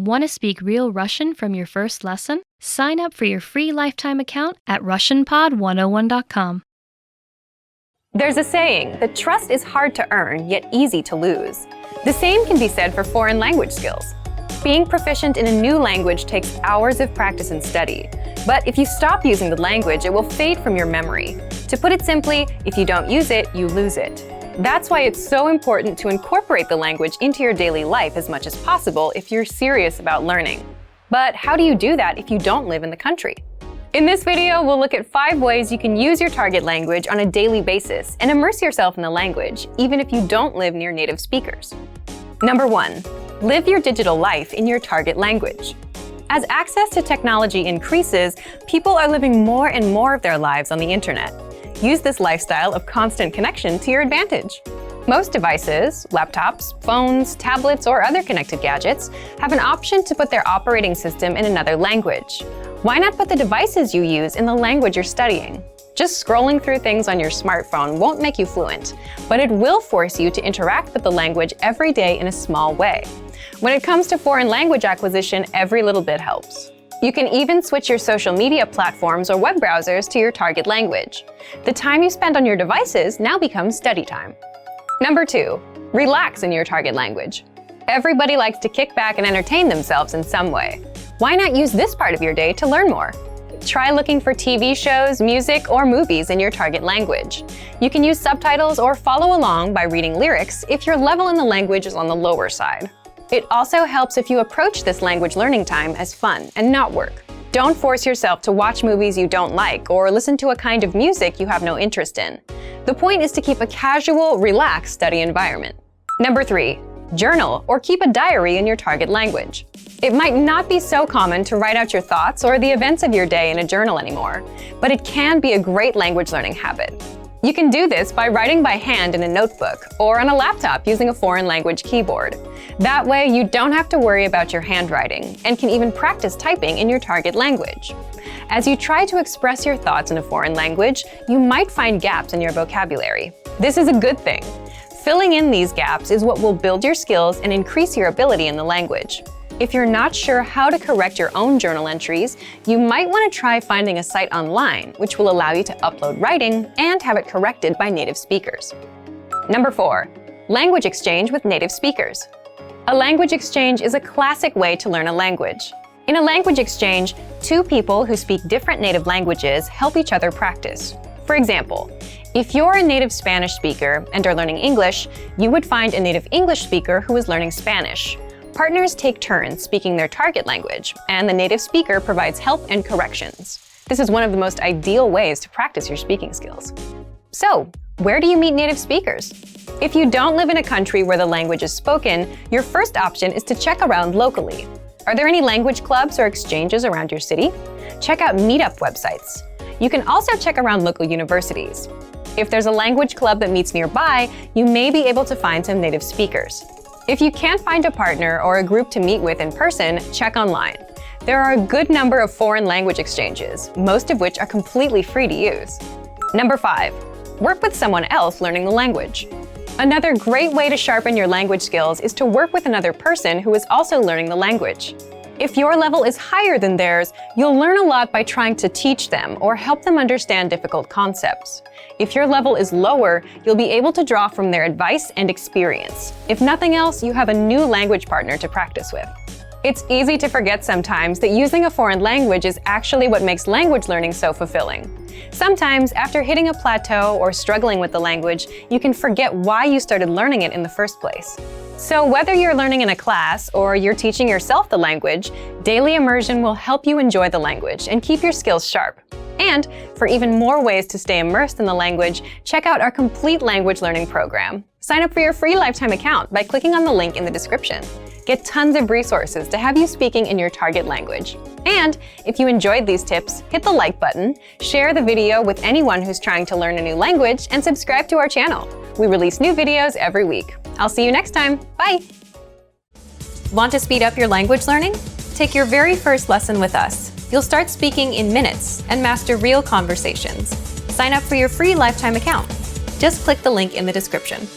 Want to speak real Russian from your first lesson? Sign up for your free lifetime account at RussianPod101.com. There's a saying that trust is hard to earn, yet easy to lose. The same can be said for foreign language skills. Being proficient in a new language takes hours of practice and study. But if you stop using the language, it will fade from your memory. To put it simply, if you don't use it, you lose it. That's why it's so important to incorporate the language into your daily life as much as possible if you're serious about learning. But how do you do that if you don't live in the country? In this video, we'll look at 5 ways you can use your target language on a daily basis and immerse yourself in the language, even if you don't live near native speakers. Number 1. Live your digital life in your target language. As access to technology increases, people are living more and more of their lives on the internet. Use this lifestyle of constant connection to your advantage. Most devices, laptops, phones, tablets, or other connected gadgets, have an option to put their operating system in another language. Why not put the devices you use in the language you're studying? Just scrolling through things on your smartphone won't make you fluent, but it will force you to interact with the language every day in a small way. When it comes to foreign language acquisition, every little bit helps. You can even switch your social media platforms or web browsers to your target language. The time you spend on your devices now becomes study time. Number 2. Relax in your target language. Everybody likes to kick back and entertain themselves in some way. Why not use this part of your day to learn more? Try looking for TV shows, music, or movies in your target language. You can use subtitles or follow along by reading lyrics if your level in the language is on the lower side. It also helps if you approach this language learning time as fun and not work. Don't force yourself to watch movies you don't like or listen to a kind of music you have no interest in. The point is to keep a casual, relaxed study environment. Number 3. Journal or keep a diary in your target language. It might not be so common to write out your thoughts or the events of your day in a journal anymore, but it can be a great language learning habit. You can do this by writing by hand in a notebook or on a laptop using a foreign language keyboard. That way, you don't have to worry about your handwriting and can even practice typing in your target language. As you try to express your thoughts in a foreign language, you might find gaps in your vocabulary. This is a good thing. Filling in these gaps is what will build your skills and increase your ability in the language. If you're not sure how to correct your own journal entries, you might want to try finding a site online, which will allow you to upload writing and have it corrected by native speakers. Number 4. Language exchange with native speakers. A language exchange is a classic way to learn a language. In a language exchange, 2 people who speak different native languages help each other practice. For example, if you're a native Spanish speaker and are learning English, you would find a native English speaker who is learning Spanish. Partners take turns speaking their target language, and the native speaker provides help and corrections. This is one of the most ideal ways to practice your speaking skills. So, where do you meet native speakers? If you don't live in a country where the language is spoken, your first option is to check around locally. Are there any language clubs or exchanges around your city? Check out meetup websites. You can also check around local universities. If there's a language club that meets nearby, you may be able to find some native speakers. If you can't find a partner or a group to meet with in person, check online. There are a good number of foreign language exchanges, most of which are completely free to use. Number 5. Work with someone else learning the language. Another great way to sharpen your language skills is to work with another person who is also learning the language. If your level is higher than theirs, you'll learn a lot by trying to teach them or help them understand difficult concepts. If your level is lower, you'll be able to draw from their advice and experience. If nothing else, you have a new language partner to practice with. It's easy to forget sometimes that using a foreign language is actually what makes language learning so fulfilling. Sometimes, after hitting a plateau or struggling with the language, you can forget why you started learning it in the first place. So whether you're learning in a class or you're teaching yourself the language, daily immersion will help you enjoy the language and keep your skills sharp. And for even more ways to stay immersed in the language, check out our complete language learning program. Sign up for your free lifetime account by clicking on the link in the description. Get tons of resources to have you speaking in your target language. And if you enjoyed these tips, hit the like button, share the video with anyone who's trying to learn a new language, and subscribe to our channel. We release new videos every week. I'll see you next time. Bye! Want to speed up your language learning? Take your very first lesson with us. You'll start speaking in minutes and master real conversations. Sign up for your free lifetime account. Just click the link in the description.